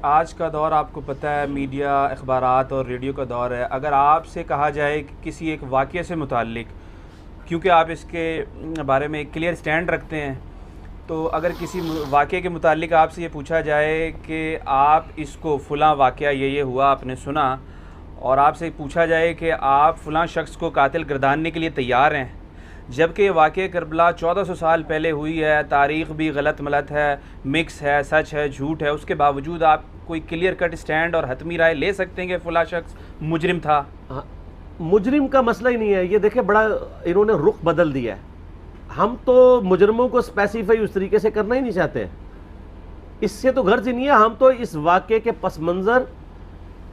آج کا دور آپ کو پتہ ہے، میڈیا، اخبارات اور ریڈیو کا دور ہے۔ اگر آپ سے کہا جائے کہ کسی ایک واقعے سے متعلق، کیونکہ آپ اس کے بارے میں ایک کلیئر سٹینڈ رکھتے ہیں، تو اگر کسی واقعے کے متعلق آپ سے یہ پوچھا جائے کہ آپ اس کو فلاں واقعہ یہ ہوا آپ نے سنا، اور آپ سے پوچھا جائے کہ آپ فلاں شخص کو قاتل گرداننے کے لیے تیار ہیں، جبکہ یہ واقعہ کربلا 1400 سال پہلے ہوئی ہے، تاریخ بھی غلط ملت ہے، مکس ہے، سچ ہے، جھوٹ ہے، اس کے باوجود آپ کوئی کلیئر کٹ سٹینڈ اور حتمی رائے لے سکتے ہیں کہ فلاں شخص مجرم تھا؟ مجرم کا مسئلہ ہی نہیں ہے یہ۔ دیکھیں بڑا انہوں نے رخ بدل دیا ہے۔ ہم تو مجرموں کو اسپیسیفائی اس طریقے سے کرنا ہی نہیں چاہتے ہیں، اس سے تو غرض ہی نہیں ہے۔ ہم تو اس واقعے کے پس منظر،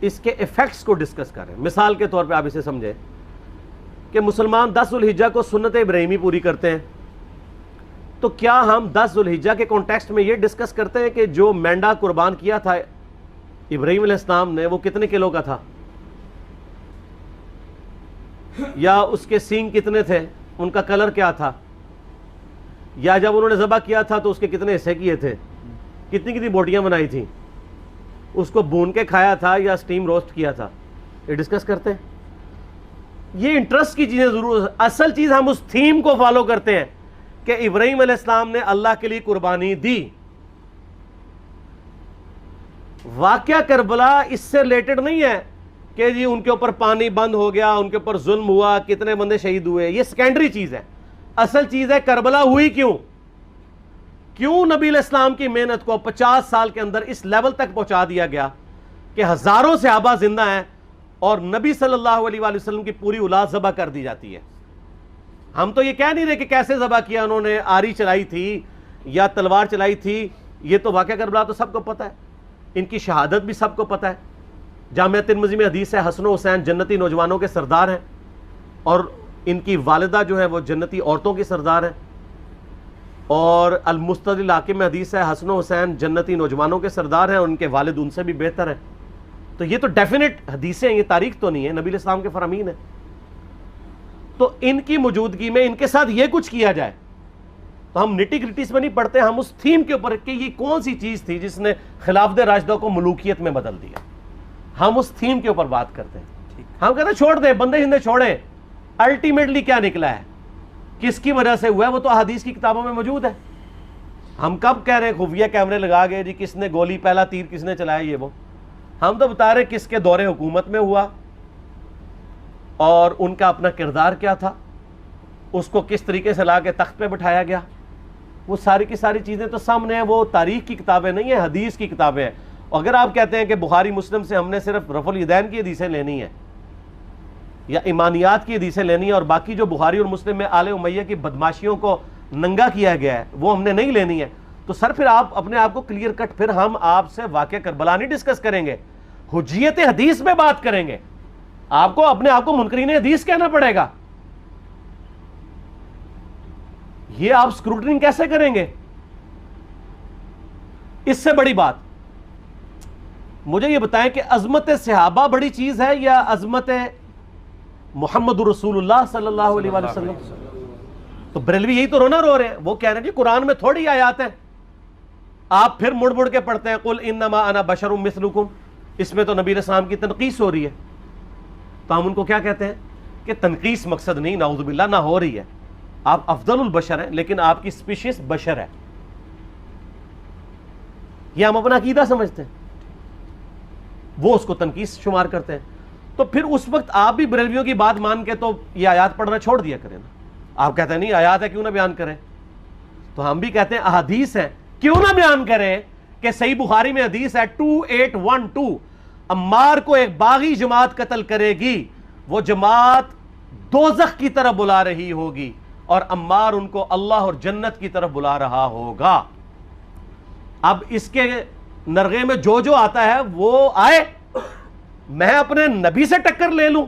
اس کے ایفیکٹس کو ڈسکس کر رہے ہیں۔ مثال کے طور پہ آپ اسے سمجھیں کہ مسلمان 10 ذوالحجہ کو سنت ابراہیمی پوری کرتے ہیں، تو کیا ہم 10 ذوالحجہ کے کانٹیکسٹ میں یہ ڈسکس کرتے ہیں کہ جو مینڈا قربان کیا تھا ابراہیم علیہ السلام نے وہ کتنے کلو کا تھا، یا اس کے سینگ کتنے تھے، ان کا کلر کیا تھا، یا جب انہوں نے ذبح کیا تھا تو اس کے کتنے حصے کیے تھے، کتنی بوٹیاں بنائی تھیں، اس کو بھون کے کھایا تھا یا سٹیم روسٹ کیا تھا، یہ ڈسکس کرتے ہیں۔ یہ انٹرسٹ کی چیزیں ضرور، اصل چیز ہم اس تھیم کو فالو کرتے ہیں کہ ابراہیم علیہ السلام نے اللہ کے لیے قربانی دی۔ واقعہ کربلا اس سے ریلیٹڈ نہیں ہے کہ جی ان کے اوپر پانی بند ہو گیا، ان کے اوپر ظلم ہوا، کتنے بندے شہید ہوئے، یہ سیکنڈری چیز ہے۔ اصل چیز ہے کربلا ہوئی کیوں نبی علیہ السلام کی محنت کو 50 سال کے اندر اس لیول تک پہنچا دیا گیا کہ ہزاروں صحابہ زندہ ہیں اور نبی صلی اللہ علیہ وآلہ وسلم کی پوری اولاد ذبح کر دی جاتی ہے۔ ہم تو یہ کہہ نہیں رہے کہ کیسے ذبح کیا، انہوں نے آری چلائی تھی یا تلوار چلائی تھی، یہ تو واقعہ کربلا تو سب کو پتہ ہے، ان کی شہادت بھی سب کو پتہ ہے۔ جامعہ ترمذی میں حدیث ہے حسن و حسین جنتی نوجوانوں کے سردار ہیں، اور ان کی والدہ جو ہے وہ جنتی عورتوں کی سردار ہیں، اور المستدرک الحاکم میں حدیث ہے حسن و حسین جنتی نوجوانوں کے سردار ہیں اور ان کے والد ان سے بھی بہتر ہیں۔ تو یہ تو ڈیفینٹ حدیثیں ہیں، یہ تاریخ تو نہیں ہے، نبی علیہ السلام کے فرامین ہیں۔ تو ان کی موجودگی میں ان کے ساتھ یہ کچھ کیا جائے تو ہم نٹی گریٹیز میں نہیں پڑھتے، ہم اس تھیم کے اوپر کہ یہ کون سی چیز تھی جس نے خلافت راشدہ کو ملوکیت میں بدل دیا، ہم اس تھیم کے اوپر بات کرتے ہیں۔ ہم کہتے ہیں چھوڑ دیں، بندے ہندے چھوڑیں، الٹیمیٹلی کیا نکلا ہے، کس کی وجہ سے ہوا ہے، وہ تو احادیث کی کتابوں میں موجود ہے۔ ہم کب کہہ رہے ہیں خفیہ کیمرے لگا گئے جی کس نے گولی، پہلا تیر کس نے چلایا، یہ وہ، ہم تو بتا رہے کس کے دور حکومت میں ہوا اور ان کا اپنا کردار کیا تھا، اس کو کس طریقے سے لا کے تخت پہ بٹھایا گیا، وہ ساری کی ساری چیزیں تو سامنے ہیں۔ وہ تاریخ کی کتابیں نہیں ہیں، حدیث کی کتابیں ہیں۔ اگر آپ کہتے ہیں کہ بخاری مسلم سے ہم نے صرف رفع الیدین کی حدیثیں لینی ہیں یا ایمانیات کی حدیثیں لینی ہیں اور باقی جو بخاری اور مسلم میں آل امیہ کی بدماشیوں کو ننگا کیا گیا ہے وہ ہم نے نہیں لینی ہے، تو سر پھر آپ اپنے آپ کو کلیئر کٹ، پھر ہم آپ سے واقعہ کربلا نہیں ڈسکس کریں گے، حجیت حدیث میں بات کریں گے۔ آپ کو اپنے آپ کو منکرین حدیث کہنا پڑے گا، یہ آپ اسکروٹنگ کیسے کریں گے؟ اس سے بڑی بات مجھے یہ بتائیں کہ عظمت صحابہ بڑی چیز ہے یا عظمت محمد رسول اللہ صلی اللہ علیہ وآلہ وسلم؟ تو بریلوی یہی تو رونا رو رہے ہیں، وہ کہہ رہے ہیں کہ قرآن میں تھوڑی آیات ہیں، آپ پھر مڑ مڑ کے پڑھتے ہیں قل انما انا بشر مثلکم، اس میں تو نبی علیہ السلام کی تنقیص ہو رہی ہے۔ تو ہم ان کو کیا کہتے ہیں کہ تنقیص مقصد نہیں، نعوذ باللہ، نہ ہو رہی ہے، آپ افضل البشر ہیں لیکن آپ کی سپیشیز بشر ہے، یہ ہم اپنا عقیدہ سمجھتے ہیں، وہ اس کو تنقیص شمار کرتے ہیں۔ تو پھر اس وقت آپ بھی بریلویوں کی بات مان کے تو یہ آیات پڑھنا چھوڑ دیا کریں نا۔ آپ کہتے ہیں نہیں آیات ہے کیوں نہ بیان کریں، تو ہم بھی کہتے ہیں احادیث ہے کیوں نہ بیان کریں کہ صحیح بخاری میں حدیث ہے 2812 عمار کو ایک باغی جماعت قتل کرے گی، وہ جماعت دوزخ کی طرف بلا رہی ہوگی اور عمار ان کو اللہ اور جنت کی طرف بلا رہا ہوگا۔ اب اس کے نرغے میں جو آتا ہے وہ آئے، میں اپنے نبی سے ٹکر لے لوں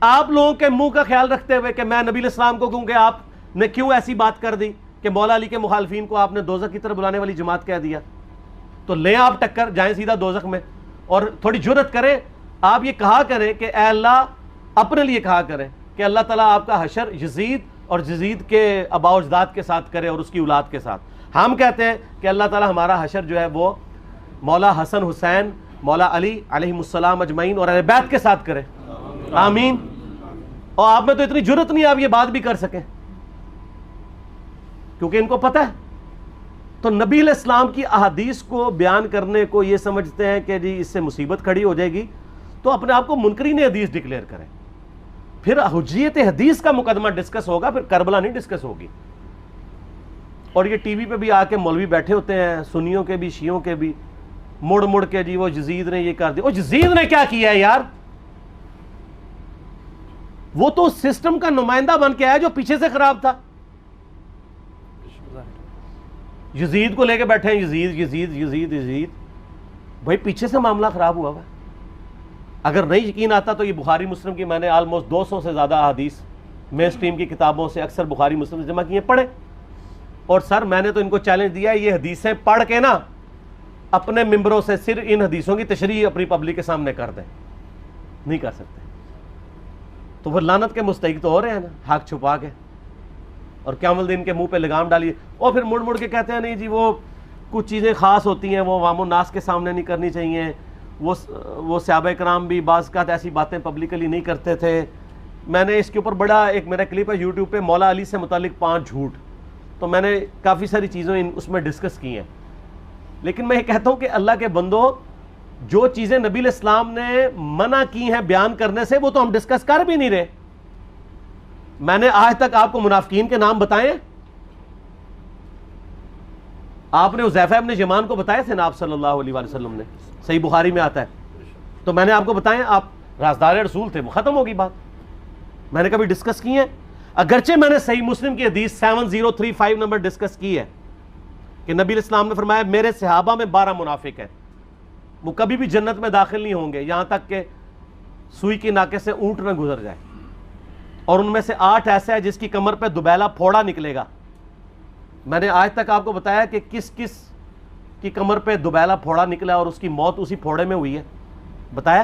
آپ لوگوں کے منہ کا خیال رکھتے ہوئے کہ میں نبی علیہ السلام کو کہوں کہ آپ نے کیوں ایسی بات کر دی کہ مولا علی کے مخالفین کو آپ نے دوزخ کی طرف بلانے والی جماعت کہہ دیا، تو لیں آپ ٹکر، جائیں سیدھا دوزخ میں، اور تھوڑی جرت کریں، آپ یہ کہا کریں کہ اے اللہ، اپنے لیے کہا کریں کہ اللہ تعالیٰ آپ کا حشر یزید اور یزید کے آباء و اجداد کے ساتھ کرے اور اس کی اولاد کے ساتھ۔ ہم کہتے ہیں کہ اللہ تعالیٰ ہمارا حشر جو ہے وہ مولا حسن حسین مولا علی علیہ السلام اجمعین اور اہل بیت کے ساتھ کریں، آمین۔ اور آپ میں تو اتنی جرت نہیں آپ یہ بات بھی کر سکیں، کیونکہ ان کو پتہ ہے۔ تو نبی علیہ السلام کی احادیث کو بیان کرنے کو یہ سمجھتے ہیں کہ جی اس سے مصیبت کھڑی ہو جائے گی، تو اپنے آپ کو منکرین حدیث ڈکلیئر کریں، پھر حجیت حدیث کا مقدمہ ڈسکس ہوگا، پھر کربلا نہیں ڈسکس ہوگی۔ اور یہ ٹی وی پہ بھی آ کے مولوی بیٹھے ہوتے ہیں، سنیوں کے بھی شیعوں کے بھی، مڑ مڑ کے جی وہ یزید نے یہ کر دیا۔ وہ یزید نے کیا کیا ہے یار؟ وہ تو سسٹم کا نمائندہ بن کے آیا جو پیچھے سے خراب تھا۔ یزید کو لے کے بیٹھے ہیں، یزید یزید یزید یزید، بھائی پیچھے سے معاملہ خراب ہوا ہوا ہے۔ اگر نہیں یقین آتا تو یہ بخاری مسلم کی میں نے آلموسٹ 200 سے زیادہ احادیث مین اسٹریم کی کتابوں سے اکثر بخاری مسلم سے جمع کیے، پڑھیں۔ اور سر میں نے تو ان کو چیلنج دیا ہے، یہ حدیثیں پڑھ کے نا اپنے ممبروں سے صرف ان حدیثوں کی تشریح اپنی پبلک کے سامنے کر دیں، نہیں کر سکتے تو پھر لعنت کے مستحق تو ہو رہے ہیں نا، حق چھپا کے، اور قیامت دن کے منہ پہ لگام ڈالیے۔ اور پھر مڑ مڑ کے کہتے ہیں نہیں جی وہ کچھ چیزیں خاص ہوتی ہیں، وہ عوام الناس کے سامنے نہیں کرنی چاہیے، وہ صحابہ کرام بھی بعض اوقات ایسی باتیں پبلکلی نہیں کرتے تھے۔ میں نے اس کے اوپر بڑا ایک میرا کلپ ہے یوٹیوب پہ، مولا علی سے متعلق 5 جھوٹ، تو میں نے کافی ساری چیزیں اس میں ڈسکس کی ہیں۔ لیکن میں یہ کہتا ہوں کہ اللہ کے بندو، جو چیزیں نبی علیہ السلام نے منع کی ہیں بیان کرنے سے، وہ تو ہم ڈسکس کر بھی نہیں رہے۔ میں نے آج تک آپ کو منافقین کے نام بتائے ہیں؟ آپ نے حذیفہ ابن یمان کو بتائے تھے نا آپ صلی اللہ علیہ وسلم نے، صحیح بخاری میں آتا ہے، تو میں نے آپ کو بتائے، آپ رازدار رسول تھے، وہ ختم ہوگی بات۔ میں نے کبھی ڈسکس کی ہے؟ اگرچہ میں نے صحیح مسلم کی حدیث 7035 نمبر ڈسکس کی ہے کہ نبی علیہ السلام نے فرمایا میرے صحابہ میں 12 منافق ہیں، وہ کبھی بھی جنت میں داخل نہیں ہوں گے یہاں تک کہ سوئی کی ناکے سے اونٹ نہ گزر جائے، اور ان میں سے 8 ایسا ہے جس کی کمر پہ دوبیلا پھوڑا نکلے گا۔ میں نے آج تک آپ کو بتایا کہ کس کس کی کمر پہ دوبیلا پھوڑا نکلا اور اس کی موت اسی پھوڑے میں ہوئی ہے، بتایا؟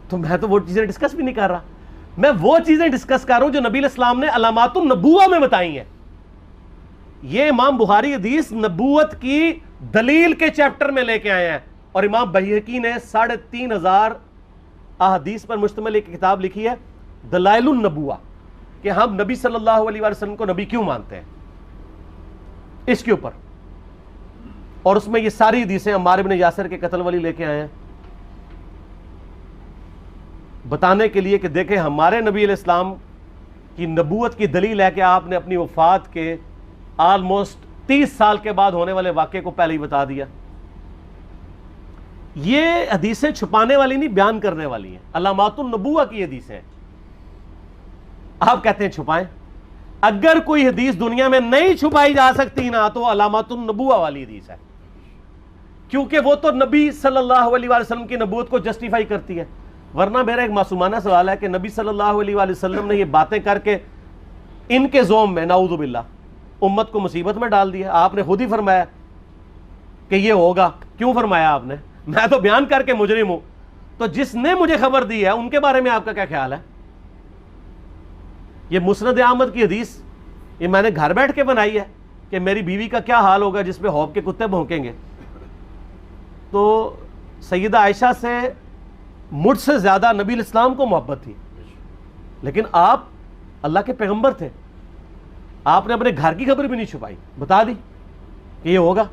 تو میں تو وہ چیزیں ڈسکس بھی نہیں کر رہا، میں وہ چیزیں ڈسکس کر رہا ہوں جو نبی علیہ السلام نے علامات النبوہ میں بتائی ہیں۔ یہ امام بخاری حدیث نبوت کی دلیل کے چیپٹر میں لے کے آئے ہیں، اور امام بہقی نے 3500 احادیث پر مشتمل ایک کتاب لکھی ہے دلائل النبوہ، کہ ہم نبی صلی اللہ علیہ وسلم کو نبی کیوں مانتے ہیں، اس کے اوپر۔ اور اس میں یہ ساری حدیثیں عمار بن یاسر کے قتل والی لے کے آئے ہیں، بتانے کے لیے کہ دیکھیں ہمارے نبی علیہ السلام کی نبوت کی دلیل ہے کہ آپ نے اپنی وفات کے آلموسٹ 30 سال کے بعد ہونے والے واقعے کو پہلے ہی بتا دیا۔ یہ حدیثیں چھپانے والی نہیں، بیان کرنے والی ہیں، علامات النبوہ کی حدیثیں ہیں۔ آپ کہتے ہیں چھپائیں، اگر کوئی حدیث دنیا میں نہیں چھپائی جا سکتی نا تو علامات النبوہ والی حدیث ہے، کیونکہ وہ تو نبی صلی اللہ علیہ وسلم کی نبوت کو جسٹیفائی کرتی ہے۔ ورنہ میرا ایک معصومانہ سوال ہے کہ نبی صلی اللہ علیہ وسلم نے یہ باتیں کر کے ان کے زوم میں نعوذ باللہ امت کو مصیبت میں ڈال دیا۔ آپ نے خود ہی فرمایا کہ یہ ہوگا، کیوں فرمایا آپ نے؟ میں تو بیان کر کے مجرم ہوں، تو جس نے مجھے خبر دی ہے ان کے بارے میں آپ کا کیا خیال ہے؟ یہ مسند احمد کی حدیث یہ میں نے گھر بیٹھ کے بنائی ہے کہ میری بیوی کا کیا حال ہوگا جس پہ ہوب کے کتے بھونکیں گے۔ تو سیدہ عائشہ سے مجھ سے زیادہ نبی علیہ السلام کو محبت تھی، لیکن آپ اللہ کے پیغمبر تھے، آپ نے اپنے گھر کی خبر بھی نہیں چھپائی، بتا دی کہ یہ ہوگا۔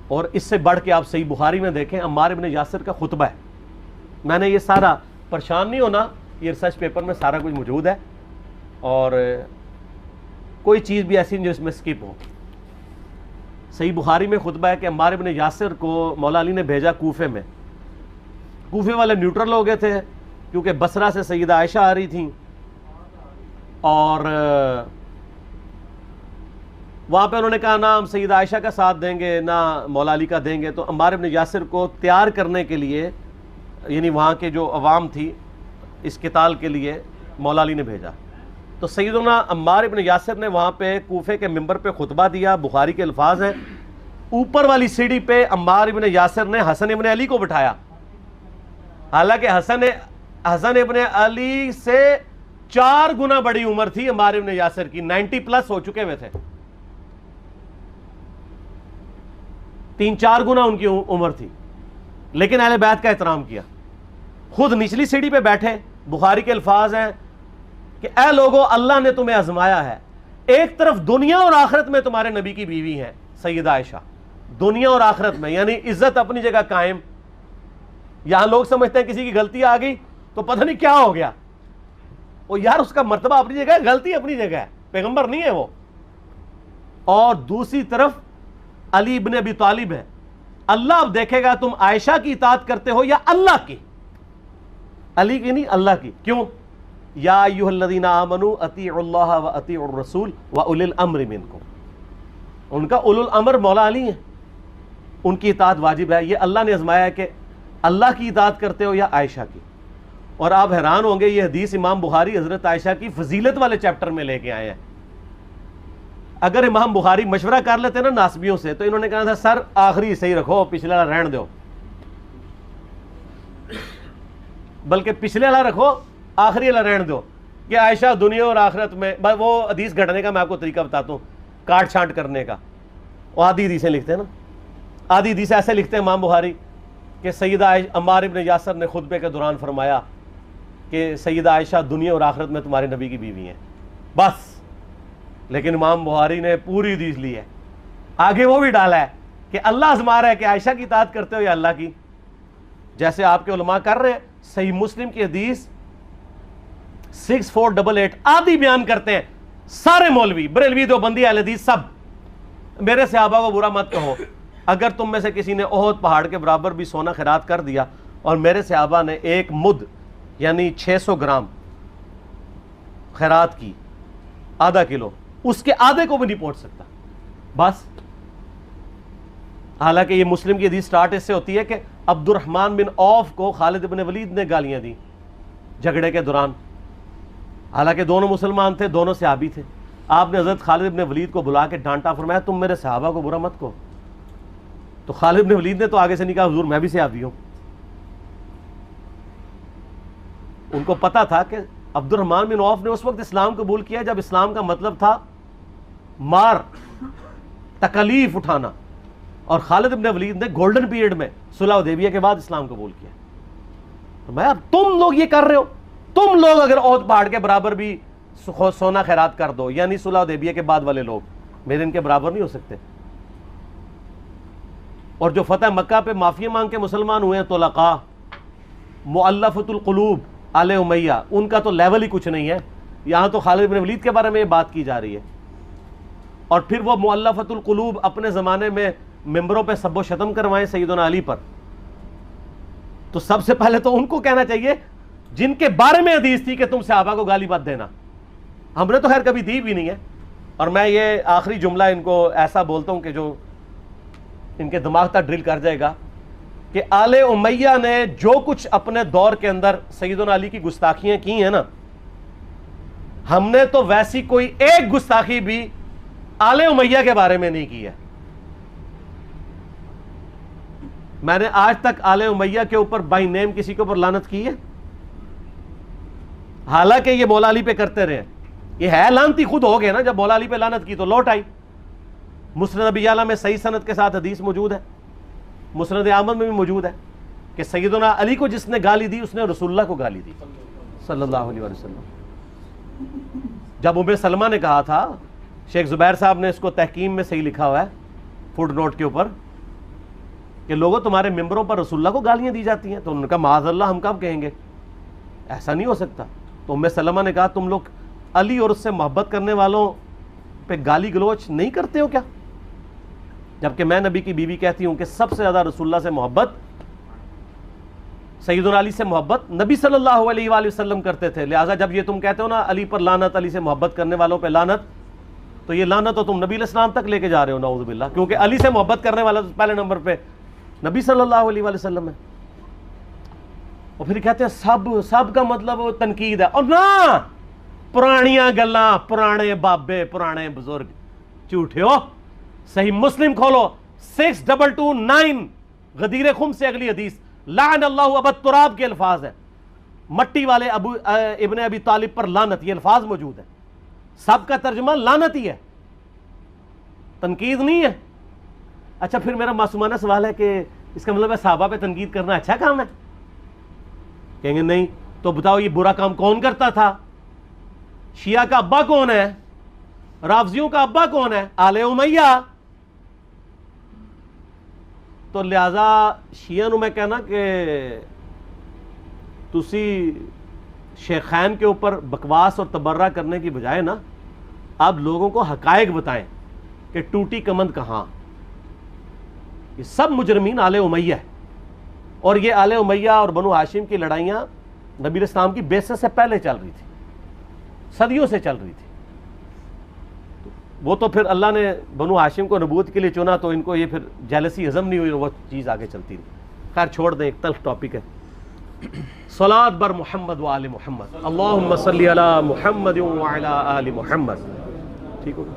اور اس سے بڑھ کے آپ صحیح بخاری میں دیکھیں، عمار بن یاسر کا خطبہ ہے، میں نے یہ سارا، پریشان نہیں ہونا، یہ ریسرچ پیپر میں سارا کچھ موجود ہے، اور کوئی چیز بھی ایسی نہیں جو اس میں سکپ ہو۔ صحیح بخاری میں خطبہ ہے کہ عمار بن یاسر کو مولا علی نے بھیجا کوفے میں، کوفے والے نیوٹرل ہو گئے تھے کیونکہ بصرہ سے سیدہ عائشہ آ رہی تھیں، اور وہاں پہ انہوں نے کہا نہ ہم سیدہ عائشہ کا ساتھ دیں گے نہ مولا علی کا دیں گے، تو عمار بن یاسر کو تیار کرنے کے لیے، یعنی وہاں کے جو عوام تھی اس قتال کے لیے مولا علی نے بھیجا۔ تو سیدنا عمار بن یاسر نے وہاں پہ کوفے کے ممبر پہ خطبہ دیا، بخاری کے الفاظ ہیں، اوپر والی سیڑھی پہ عمار بن یاسر نے حسن ابن علی کو بٹھایا، حالانکہ حسن ابن علی سے 4 گنا بڑی عمر تھی عمار بن یاسر کی، 90 پلس ہو چکے ہوئے تھے۔ 3-4 گنا ان کی عمر تھی، لیکن اہل بیت کا احترام کیا. خود نچلی سیڑھی پہ بیٹھے. بخاری کے الفاظ ہیں کہ اے لوگو اللہ نے تمہیں آزمایا ہے، ایک طرف دنیا اور آخرت میں تمہارے نبی کی بیوی ہیں سیدہ عائشہ، دنیا اور آخرت میں، یعنی عزت اپنی جگہ قائم. یہاں لوگ سمجھتے ہیں کسی کی غلطی آ گئی تو پتہ نہیں کیا ہو گیا. وہ یار اس کا مرتبہ اپنی جگہ ہے، غلطی اپنی جگہ ہے، پیغمبر نہیں ہے وہ. اور دوسری طرف علی ابن ابی طالب ہے. اللہ اب دیکھے گا تم عائشہ کی اطاعت کرتے ہو یا اللہ کی. علی کی نہیں، اللہ کی. کیوں؟ یا ایھا الذین آمنوا اطیعوا اللہ و اطیعوا الرسول و اولی الامر منکم. ان کا اولو الامر مولا علی ہیں، ان کی اطاعت واجب ہے. یہ اللہ نے آزمایا ہے کہ اللہ کی اطاعت کرتے ہو یا عائشہ کی. اور آپ حیران ہوں گے، یہ حدیث امام بخاری حضرت عائشہ کی فضیلت والے چیپٹر میں لے کے آئے ہیں. اگر امام بخاری مشورہ کر لیتے نا ناسبیوں سے تو انہوں نے کہا تھا سر آخری صحیح رکھو، پچھلے والا رہن دو، بلکہ پچھلے والا رکھو آخری والا رہن دو. کہ عائشہ دنیا اور آخرت میں، وہ حدیث گھٹنے کا میں آپ کو طریقہ بتاتا ہوں، کاٹ چھانٹ کرنے کا. وہ آدھی حدیثیں لکھتے ہیں نا، آدھی حدیث ایسے لکھتے ہیں امام بخاری کہ سیدہ عمار ابن یاسر نے خطبے کے دوران فرمایا کہ سیدہ عائشہ دنیا اور آخرت میں تمہارے نبی کی بیوی ہیں، بس. لیکن امام بخاری نے پوری حدیث لی ہے، آگے وہ بھی ڈالا ہے کہ اللہ آزما رہا ہے کہ عائشہ کی اطاعت کرتے ہو یا اللہ کی، جیسے آپ کے علماء کر رہے ہیں. صحیح مسلم کی حدیث 6488 آدھی بیان کرتے ہیں سارے مولوی، بریلوی، دیوبندی، اہل حدیث سب. میرے صحابہ کو برا مت کہو، اگر تم میں سے کسی نے احد پہاڑ کے برابر بھی سونا خیرات کر دیا اور میرے صحابہ نے 1 مد یعنی 600 گرام خیرات کی، آدھا کلو، اس کے آدھے کو بھی نہیں پہنچ سکتا بس. حالانکہ یہ مسلم کی حدیث سٹارٹ اس سے ہوتی ہے کہ عبد الرحمن بن عوف کو خالد بن ولید نے گالیاں دی جھگڑے کے دوران. حالانکہ دونوں مسلمان تھے، دونوں صحابی تھے. آپ نے حضرت خالد بن ولید کو بلا کے ڈانٹا، فرمایا تم میرے صحابہ کو برا مت کہو. تو خالد بن ولید نے تو آگے سے نہیں کہا حضور میں بھی صحابی ہوں. ان کو پتا تھا کہ عبد الرحمن بن عوف نے اس وقت اسلام قبول کیا جب اسلام کا مطلب تھا مار، تکلیف اٹھانا، اور خالد بن ولید نے گولڈن پیریڈ میں صلح حدیبیہ کے بعد اسلام قبول کیا. میں اب تم لوگ یہ کر رہے ہو، تم لوگ اگر احد پہاڑ کے برابر بھی سونا خیرات کر دو، یعنی صلح حدیبیہ کے بعد والے لوگ میرے ان کے برابر نہیں ہو سکتے. اور جو فتح مکہ پہ معافی مانگ کے مسلمان ہوئے ہیں طلقاء، مؤلفۃ القلوب آل امیہ، ان کا تو لیول ہی کچھ نہیں ہے. یہاں تو خالد بن ولید کے بارے میں یہ بات کی جا رہی ہے. اور پھر وہ مؤلفۃ القلوب اپنے زمانے میں ممبروں پہ سب و شتم کروائیں سیدنا علی پر. تو سب سے پہلے تو ان کو کہنا چاہیے جن کے بارے میں حدیث تھی کہ تم صحابہ کو گالی مت دینا. ہم نے تو خیر کبھی دی بھی نہیں ہے. اور میں یہ آخری جملہ ان کو ایسا بولتا ہوں کہ جو ان کے دماغ تک ڈرل کر جائے گا کہ آل امیہ نے جو کچھ اپنے دور کے اندر سیدنا علی کی گستاخیاں کی ہیں نا، ہم نے تو ویسی کوئی ایک گستاخی بھی آل امیہ کے بارے میں نہیں کی ہے. میں نے آج تک آل امیہ کے اوپر بائی نیم کسی کے اوپر لعنت کی ہے؟ حالانکہ یہ مولا علی پہ کرتے رہے. یہ ہے لعنتی خود ہو گئے نا، جب مولا علی پہ لعنت کی تو لوٹ آئی. مسند ابی یعلا میں صحیح سند کے ساتھ حدیث موجود ہے، مسند احمد میں بھی موجود ہے کہ سیدنا علی کو جس نے گالی دی اس نے رسول اللہ کو گالی دی صلی اللہ علیہ وسلم. جب ام سلمہ نے کہا تھا، شیخ زبیر صاحب نے اس کو تحکیم میں صحیح لکھا ہوا ہے فوٹ نوٹ کے اوپر، کہ لوگوں تمہارے ممبروں پر رسول اللہ کو گالیاں دی جاتی ہیں، تو انہوں نے کہا معاذ اللہ ہم کب کہیں گے، ایسا نہیں ہو سکتا. تو ام سلمہ نے کہا تم لوگ علی اور اس سے محبت کرنے والوں پہ گالی گلوچ نہیں کرتے ہو کیا؟ جبکہ میں نبی کی بیوی کہتی ہوں کہ سب سے زیادہ رسول اللہ سے محبت، سیدنا علی سے محبت نبی صلی اللہ علیہ وآلہ وسلم کرتے تھے. لہٰذا جب یہ تم کہتے ہو نا علی پر لعنت، علی سے محبت کرنے والوں پہ لعنت، تو یہ لعنت تو تم نبی علیہ السلام تک لے کے جا رہے ہو نعوذ باللہ، کیونکہ علی سے محبت کرنے والا پہلے نمبر پہ نبی صلی اللہ علیہ وآلہ وسلم ہے. اور پھر کہتے ہیں سب کا مطلب تنقید ہے. اور نہ، پرانیاں گلاں، پرانے بابے، پرانے بزرگ، جھوٹے ہو. صحیح مسلم کھولو 6229 غدیر خم سے اگلی حدیث، لعن اللہ ابا التراب کے الفاظ ہیں، مٹی والے ابن ابی طالب پر لعنت، یہ الفاظ موجود ہیں. سب کا ترجمہ لعنت ہی ہے، تنقید نہیں ہے. اچھا پھر میرا معصومانہ سوال ہے کہ اس کا مطلب ہے صحابہ پہ تنقید کرنا اچھا کام ہے؟ کہیں گے نہیں. تو بتاؤ یہ برا کام کون کرتا تھا؟ شیعہ کا ابا کون ہے؟ رافضیوں کا ابا کون ہے؟ آل امیہ. تو لہذا شیعہ نو میں کہنا کہ تسی شیخین کے اوپر بکواس اور تبرہ کرنے کی بجائے نا آپ لوگوں کو حقائق بتائیں کہ ٹوٹی کمند کہاں. یہ سب مجرمین آل امیہ ہے، اور یہ آل امیہ اور بنو ہاشم کی لڑائیاں نبی اسلام کی بعثت سے پہلے چل رہی تھی، صدیوں سے چل رہی تھی. وہ تو پھر اللہ نے بنو ہاشم کو نبوت کے لیے چنا تو ان کو یہ پھر جیلسی ہضم نہیں ہوئی، وہ چیز آگے چلتی رہی. خیر چھوڑ دیں، ایک تلخ ٹاپک ہے. صلاۃ بر محمد و آل محمد. اللہم صلی علی محمد و علی آل محمد. ٹھیک ہوگا.